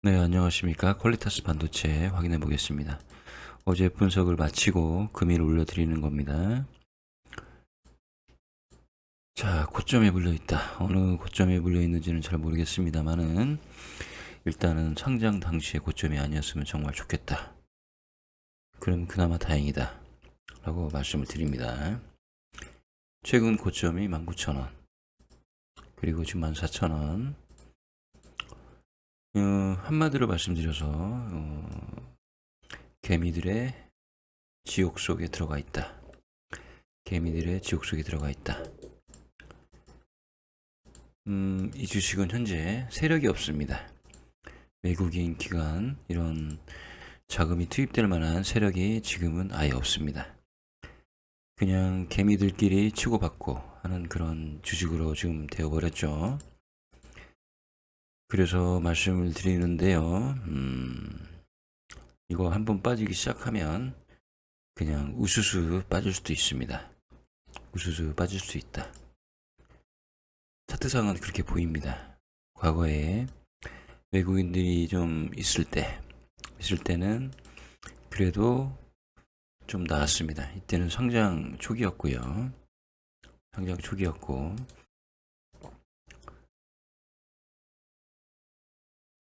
네, 안녕하십니까. 퀄리타스 반도체 확인해 보겠습니다. 어제 분석을 마치고 금일 올려드리는 겁니다. 자, 고점에 물려 있다. 어느 고점에 물려 있는지는 잘 모르겠습니다만은 일단은 상장 당시의 고점이 아니었으면 정말 좋겠다. 그럼 그나마 다행이다. 라고 말씀을 드립니다. 최근 고점이 19,000원. 그리고 지금 14,000원. 한마디로 말씀드려서 개미들의 지옥 속에 들어가 있다. 개미들의 지옥 속에 들어가 있다. 이 주식은 현재 세력이 없습니다. 외국인 기관 이런 자금이 투입될 만한 세력이 지금은 아예 없습니다. 그냥 개미들끼리 치고받고 하는 그런 주식으로 지금 되어버렸죠. 그래서 말씀을 드리는데요. 이거 한번 빠지기 시작하면 그냥 우수수 빠질 수도 있습니다. 우수수 빠질 수 있다. 차트상은 그렇게 보입니다. 과거에 외국인들이 좀 있을 때는 그래도 좀 나았습니다. 이때는 상장 초기였고요. 상장 초기였고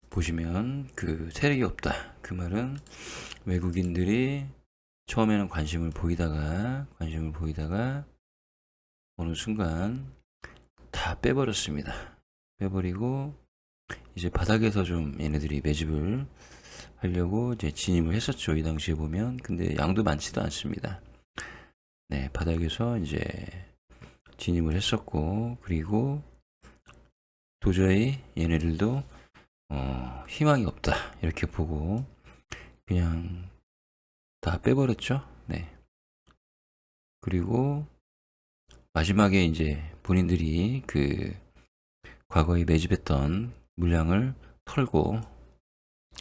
보시면 그 세력이 없다. 그 말은 외국인들이 처음에는 관심을 보이다가 어느 순간 다 빼버렸습니다. 빼버리고 이제 바닥에서 좀 얘네들이 매집을 하려고 이제 진입을 했었죠. 이 당시에 보면. 근데 양도 많지도 않습니다. 네, 바닥에서 이제 진입을 했었고, 그리고 도저히 얘네들도 희망이 없다. 이렇게 보고 그냥 다 빼버렸죠. 네. 그리고 마지막에 이제 본인들이 그 과거에 매집했던 물량을 털고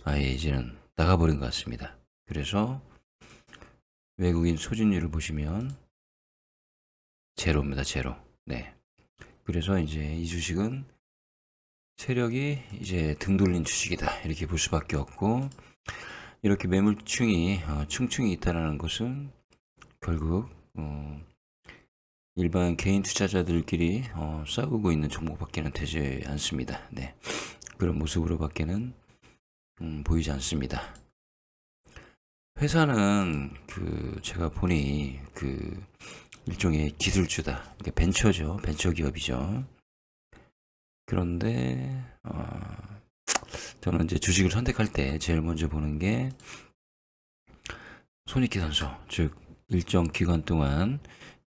아예 이제는 나가버린 것 같습니다. 그래서 외국인 소진율을 보시면 제로입니다. 제로. 네. 그래서 이제 이 주식은 세력이 이제 등 돌린 주식이다. 이렇게 볼 수밖에 없고, 이렇게 매물층이 층층이 있다는 것은 결국 일반 개인 투자자들끼리 싸우고 있는 종목밖에는 되지 않습니다. 네. 그런 모습으로밖에는 보이지 않습니다. 회사는 그 제가 보니 그 일종의 기술주다. 그러니까 벤처죠. 벤처 기업이죠. 그런데 저는 이제 주식을 선택할 때 제일 먼저 보는 게 손익계산서, 즉 일정 기간 동안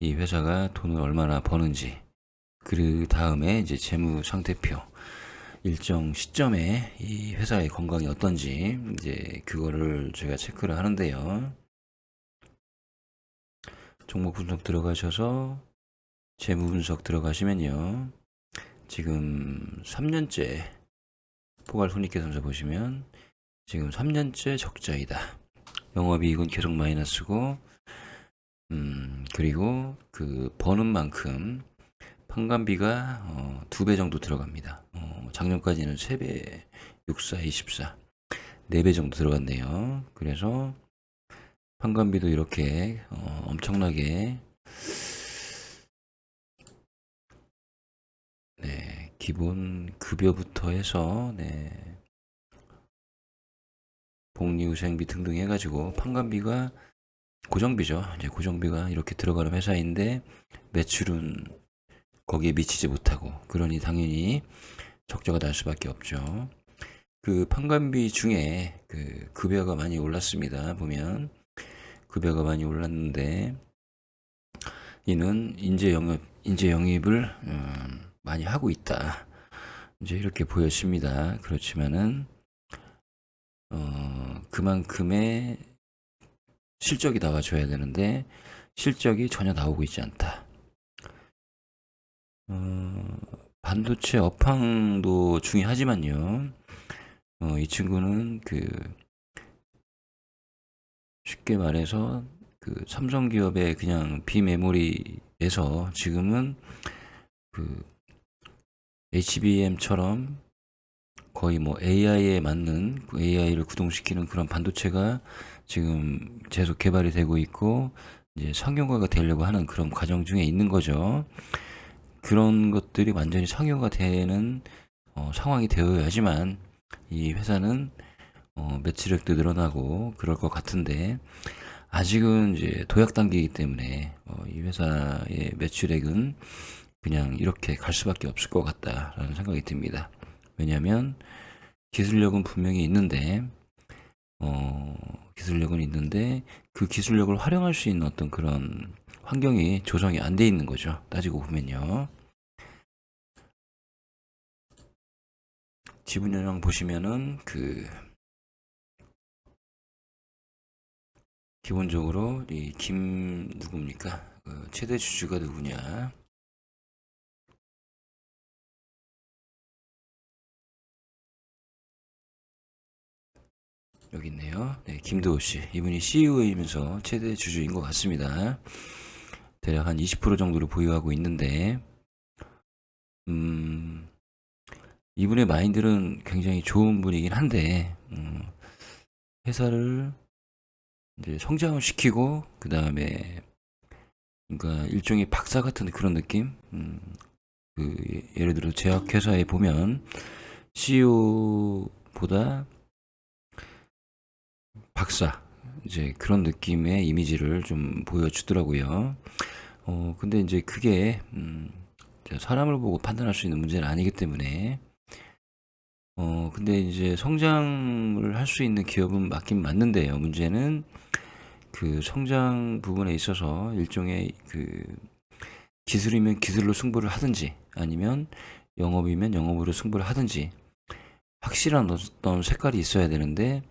이 회사가 돈을 얼마나 버는지, 그 다음에 이제 재무 상태표, 일정 시점에 이 회사의 건강이 어떤지 이제 그거를 제가 체크를 하는데요. 종목 분석 들어가셔서 재무 분석 들어가시면요. 지금 3년째 포괄 손익계산서 보시면 지금 3년째 적자이다. 영업이익은 계속 마이너스고, 그리고 그 버는 만큼 판관비가 2배 정도 들어갑니다. 작년까지는 3배, 64, 24, 4배 정도 들어갔네요. 그래서 판관비도 이렇게 엄청나게 네, 기본 급여부터 해서 네, 복리후생비 등등 해가지고 판관비가 고정비죠. 이제 고정비가 이렇게 들어가는 회사인데 매출은 거기에 미치지 못하고, 그러니 당연히 적자가 날 수밖에 없죠. 그 판관비 중에 그 급여가 많이 올랐습니다. 보면 급여가 많이 올랐는데 이는 인재 영입을 많이 하고 있다. 이제 이렇게 보여집니다. 그렇지만은 그만큼의 실적이 나와줘야 되는데 실적이 전혀 나오고 있지 않다. 반도체 업황도 중요하지만요. 이 친구는 그 쉽게 말해서 그 삼성 기업의 그냥 비메모리에서 지금은 그 HBM처럼 거의 뭐 AI에 맞는 AI를 구동시키는 그런 반도체가 지금 계속 개발이 되고 있고 이제 상용화가 되려고 하는 그런 과정 중에 있는 거죠. 그런 것들이 완전히 상용화 되는 상황이 되어야지만 이 회사는 매출액도 늘어나고 그럴 것 같은데 아직은 이제 도약 단계이기 때문에 이 회사의 매출액은 그냥 이렇게 갈 수밖에 없을 것 같다라는 생각이 듭니다. 왜냐하면 기술력은 분명히 있는데 기술력은 있는데 그 기술력을 활용할 수 있는 어떤 그런 환경이 조성이 안 돼 있는 거죠. 따지고 보면요. 지분 현황 보시면은 기본적으로 이 김 누굽니까? 최대 주주가 누구냐? 여기 있네요. 네, 김도호 씨. 이분이 CEO이면서 최대 주주인 것 같습니다. 대략 한 20% 정도를 보유하고 있는데, 이분의 마인드는 굉장히 좋은 분이긴 한데, 회사를 이제 성장을 시키고, 그 다음에, 그러니까 일종의 박사 같은 그런 느낌? 예를 들어 제약회사에 보면, CEO보다 박사, 이제 그런 느낌의 이미지를 좀 보여주더라고요. 근데 이제 그게, 사람을 보고 판단할 수 있는 문제는 아니기 때문에, 근데 이제 성장을 할 수 있는 기업은 맞긴 맞는데요. 문제는 그 성장 부분에 있어서 일종의 기술이면 기술로 승부를 하든지 아니면 영업이면 영업으로 승부를 하든지 확실한 어떤 색깔이 있어야 되는데,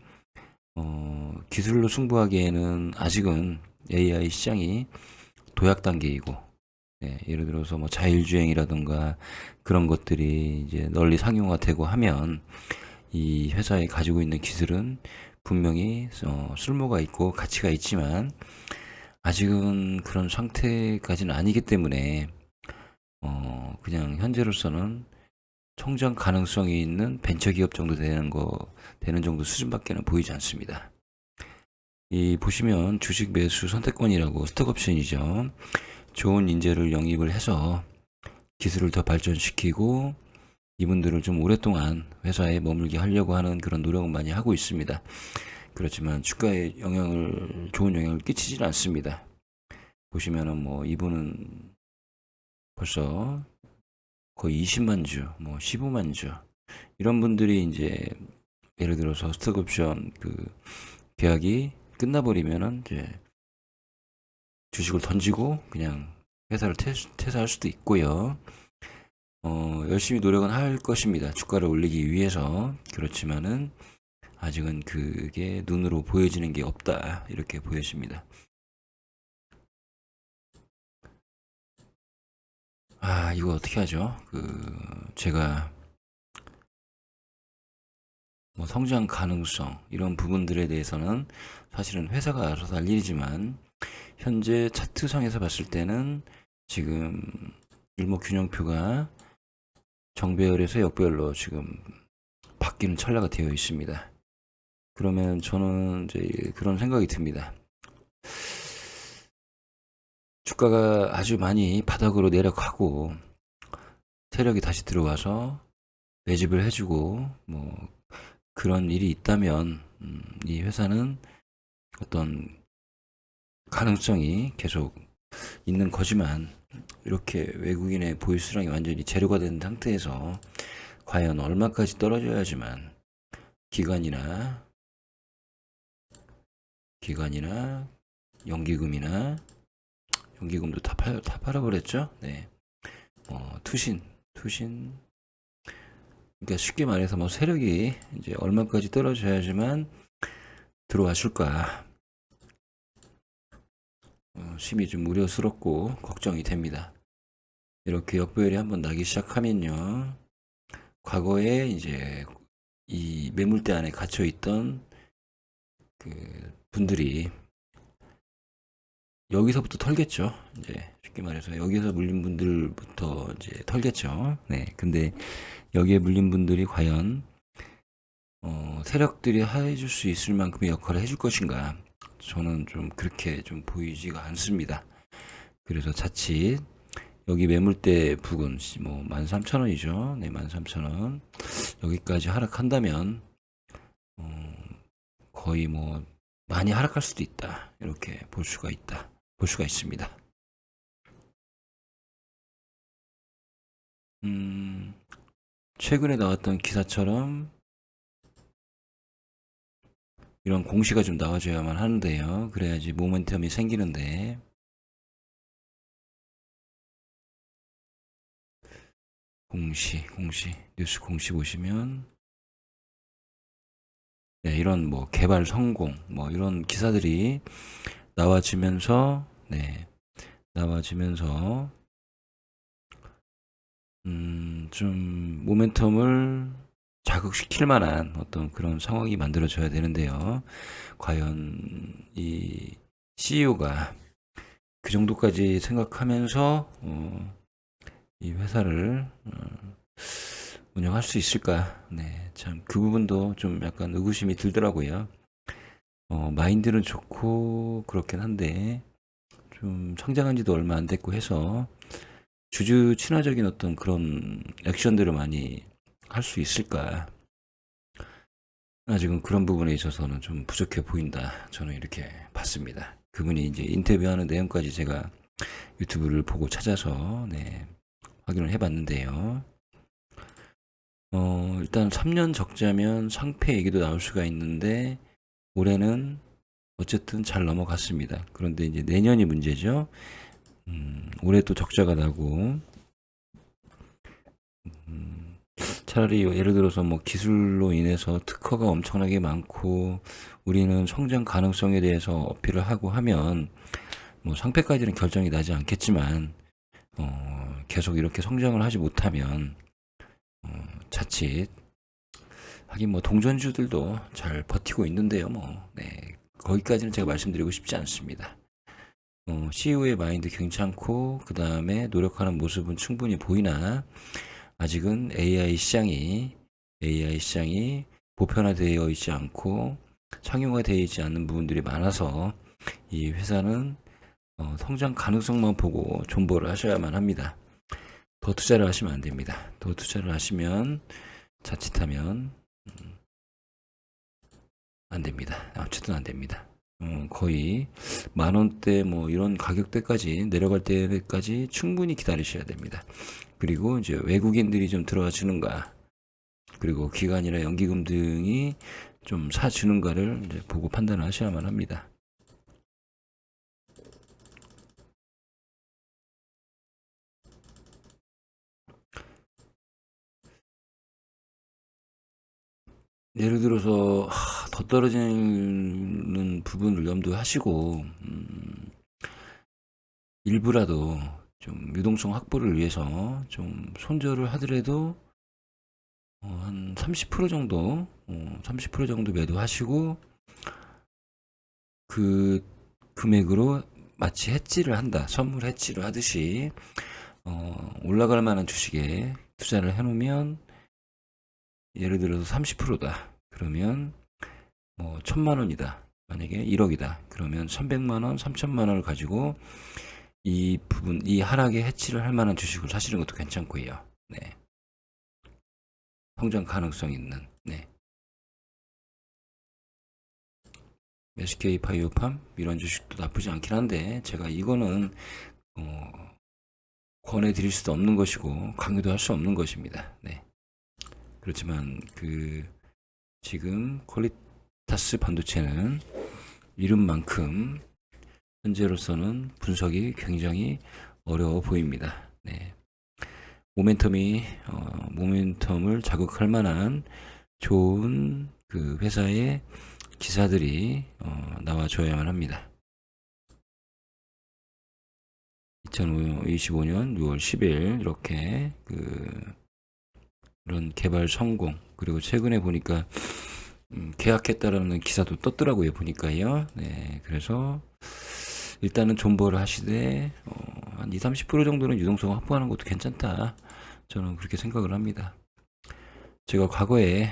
기술로 승부하기에는 아직은 AI 시장이 도약 단계이고, 네, 예를 들어서 뭐 자율주행이라든가 그런 것들이 이제 널리 상용화되고 하면 이 회사에 가지고 있는 기술은 분명히 쓸모가 있고 가치가 있지만 아직은 그런 상태까지는 아니기 때문에 그냥 현재로서는 성장 가능성이 있는 벤처기업 정도 되는 정도 수준밖에는 보이지 않습니다. 이 보시면 주식 매수 선택권이라고 스톡옵션이죠. 좋은 인재를 영입을 해서 기술을 더 발전시키고 이분들을 좀 오랫동안 회사에 머물게 하려고 하는 그런 노력은 많이 하고 있습니다. 그렇지만 주가에 좋은 영향을 끼치질 않습니다. 보시면은 뭐 이분은 벌써 거의 20만 주, 뭐 15만 주 이런 분들이 이제 예를 들어서 스톡옵션 계약이 끝나버리면은 이제 주식을 던지고 그냥 회사를 퇴사할 수도 있고요. 열심히 노력은 할 것입니다. 주가를 올리기 위해서. 그렇지만은 아직은 그게 눈으로 보여지는 게 없다. 이렇게 보여집니다. 이거 어떻게 하죠? 제가 뭐 성장 가능성 이런 부분들에 대해서는 사실은 회사가 알아서 할 일이지만 현재 차트상에서 봤을 때는 지금 일목균형표가 정배열에서 역배열로 지금 바뀌는 찰나가 되어 있습니다. 그러면 저는 이제 그런 생각이 듭니다. 주가가 아주 많이 바닥으로 내려가고 세력이 다시 들어와서 매집을 해주고 뭐 그런 일이 있다면 이 회사는 어떤 가능성이 계속 있는 거지만 이렇게 외국인의 보유 수량이 완전히 제로가 된 상태에서 과연 얼마까지 떨어져야지만 기관이나 연기금도 다 팔아버렸죠. 네. 투신. 그러니까 쉽게 말해서 뭐 세력이 이제 얼마까지 떨어져야지만 들어와줄까. 심히 좀 우려스럽고 걱정이 됩니다. 이렇게 역배열이 한번 나기 시작하면요. 과거에 이제 이 매물대 안에 갇혀 있던 분들이 여기서부터 털겠죠. 이제 쉽게 말해서 여기서 물린 분들부터 이제 털겠죠. 네. 근데 여기에 물린 분들이 과연 세력들이 해줄 수 있을 만큼의 역할을 해줄 것인가? 저는 좀 그렇게 좀 보이지가 않습니다. 그래서 자칫 여기 매물대 부근 뭐 13,000원이죠. 네, 13,000원 여기까지 하락한다면 거의 뭐 많이 하락할 수도 있다. 이렇게 볼 수가 있습니다. 최근에 나왔던 기사처럼 이런 공시가 좀 나와줘야만 하는데요. 그래야지 모멘텀이 생기는데 뉴스 공시 보시면 네, 이런 뭐 개발 성공 뭐 이런 기사들이 나와지면서 좀 모멘텀을 자극시킬 만한 어떤 그런 상황이 만들어져야 되는데요. 과연 이 CEO가 그 정도까지 생각하면서 이 회사를 운영할 수 있을까? 네, 참 그 부분도 좀 약간 의구심이 들더라고요. 마인드는 좋고 그렇긴 한데 좀 성장한 지도 얼마 안 됐고 해서 주주 친화적인 어떤 그런 액션들을 많이 할 수 있을까? 아직은 그런 부분에 있어서는 좀 부족해 보인다. 저는 이렇게 봤습니다. 그분이 이제 인터뷰하는 내용까지 제가 유튜브를 보고 찾아서 확인을 해봤는데요. 일단 3년 적자면 상패 얘기도 나올 수가 있는데 올해는 어쨌든 잘 넘어갔습니다. 그런데 이제 내년이 문제죠. 올해 또 적자가 나고 차라리 예를 들어서 뭐 기술로 인해서 특허가 엄청나게 많고 우리는 성장 가능성에 대해서 어필을 하고 하면 뭐 상패까지는 결정이 나지 않겠지만 계속 이렇게 성장을 하지 못하면 자칫 하긴 뭐 동전주들도 잘 버티고 있는데요. 거기까지는 제가 말씀드리고 싶지 않습니다. CEO의 마인드 괜찮고 그 다음에 노력하는 모습은 충분히 보이나 아직은 AI 시장이 보편화되어 있지 않고 상용화되어 있지 않는 부분들이 많아서 이 회사는 성장 가능성만 보고 존버를 하셔야만 합니다. 더 투자를 하시면 안 됩니다. 더 투자를 하시면 자칫하면 안 됩니다. 어쨌든 안 됩니다. 거의 만원대 뭐 이런 가격대까지 내려갈 때까지 충분히 기다리셔야 됩니다. 그리고 이제 외국인들이 좀 들어와 주는가, 그리고 기관이나 연기금 등이 좀 사주는가를 이제 보고 판단을 하셔야만 합니다. 예를 들어서 더 떨어지는 부분을 염두하시고 일부라도 좀 유동성 확보를 위해서 좀 손절을 하더라도 한 30% 정도 30% 정도 매도하시고 그 금액으로 마치 해지를 한다, 선물 해지를 하듯이 올라갈 만한 주식에 투자를 해놓으면 예를 들어서 30%다 그러면 1,000만 원이다, 만약에 1억이다 그러면 1,100만 원, 3,000만 원을 가지고 이 부분, 이 하락에 해치를 할 만한 주식을 사시는 것도 괜찮고요. 성장 가능성 있는 SK 바이오팜 이런 주식도 나쁘지 않긴 한데 제가 이거는 권해드릴 수도 없는 것이고 강요도 할 수 없는 것입니다. 그렇지만 지금 퀄리타스 반도체는 이름만큼 현재로서는 분석이 굉장히 어려워 보입니다. 모멘텀을 자극할 만한 좋은 그 회사의 기사들이 나와줘야만 합니다. 2025년 6월 10일 이렇게 이런 개발 성공, 그리고 최근에 보니까 계약했다라는 기사도 떴더라고요. 보니까요. 그래서 일단은 존버를 하시되 한 20-30% 정도는 유동성 확보하는 것도 괜찮다, 저는 그렇게 생각을 합니다. 제가 과거에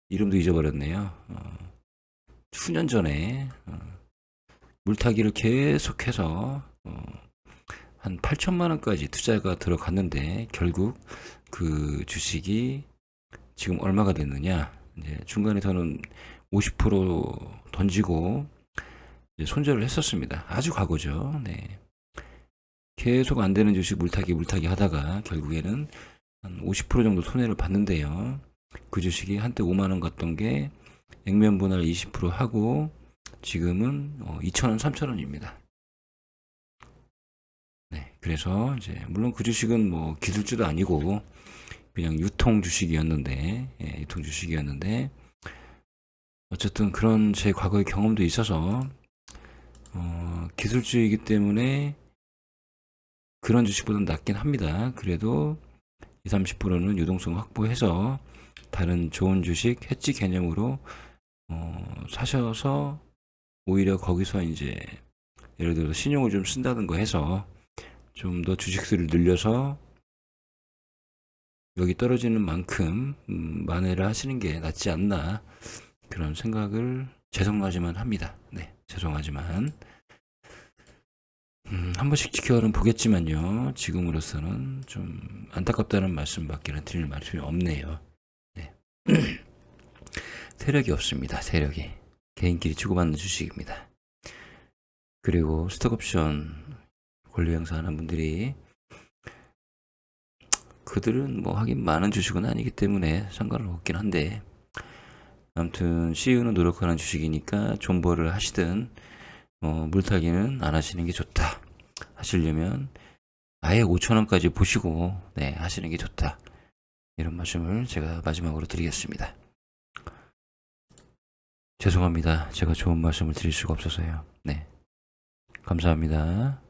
이름도 잊어버렸네요. 수년 전에 물타기를 계속해서 한 8천만 원까지 투자가 들어갔는데 결국 그 주식이 지금 얼마가 됐느냐? 이제 중간에 저는 50% 던지고 이제 손절을 했었습니다. 아주 과거죠. 네. 계속 안 되는 주식 물타기 하다가 결국에는 한 50% 정도 손해를 봤는데요. 그 주식이 한때 5만 원 갔던 게 액면 분할 20% 하고 지금은 2,000원, 3,000원입니다. 네. 그래서 이제 물론 그 주식은 뭐 기술주도 아니고 그냥 유통 주식이었는데, 예, 유통 주식이었는데 어쨌든 그런 제 과거의 경험도 있어서 기술주이기 때문에 그런 주식보다는 낫긴 합니다. 그래도 20, 30%는 유동성 확보해서 다른 좋은 주식 해지 개념으로 사셔서 오히려 거기서 이제 예를 들어서 신용을 좀 쓴다든가 해서 좀 더 주식수를 늘려서 여기 떨어지는 만큼 만회를 하시는 게 낫지 않나 그런 생각을 죄송하지만 합니다. 네, 죄송하지만 한 번씩 지켜는 보겠지만요. 지금으로서는 좀 안타깝다는 말씀밖에는 드릴 말씀이 없네요. 네. 세력이 없습니다. 세력이 개인끼리 주고받는 주식입니다. 그리고 스톡옵션 권리 행사하는 분들이 그들은 뭐 하긴 많은 주식은 아니기 때문에 상관은 없긴 한데 아무튼 CEO는 노력하는 주식이니까 존버를 하시든 물타기는 안 하시는 게 좋다. 하시려면 아예 5,000원까지 보시고 네, 하시는 게 좋다. 이런 말씀을 제가 마지막으로 드리겠습니다. 죄송합니다. 제가 좋은 말씀을 드릴 수가 없어서요. 네. 감사합니다.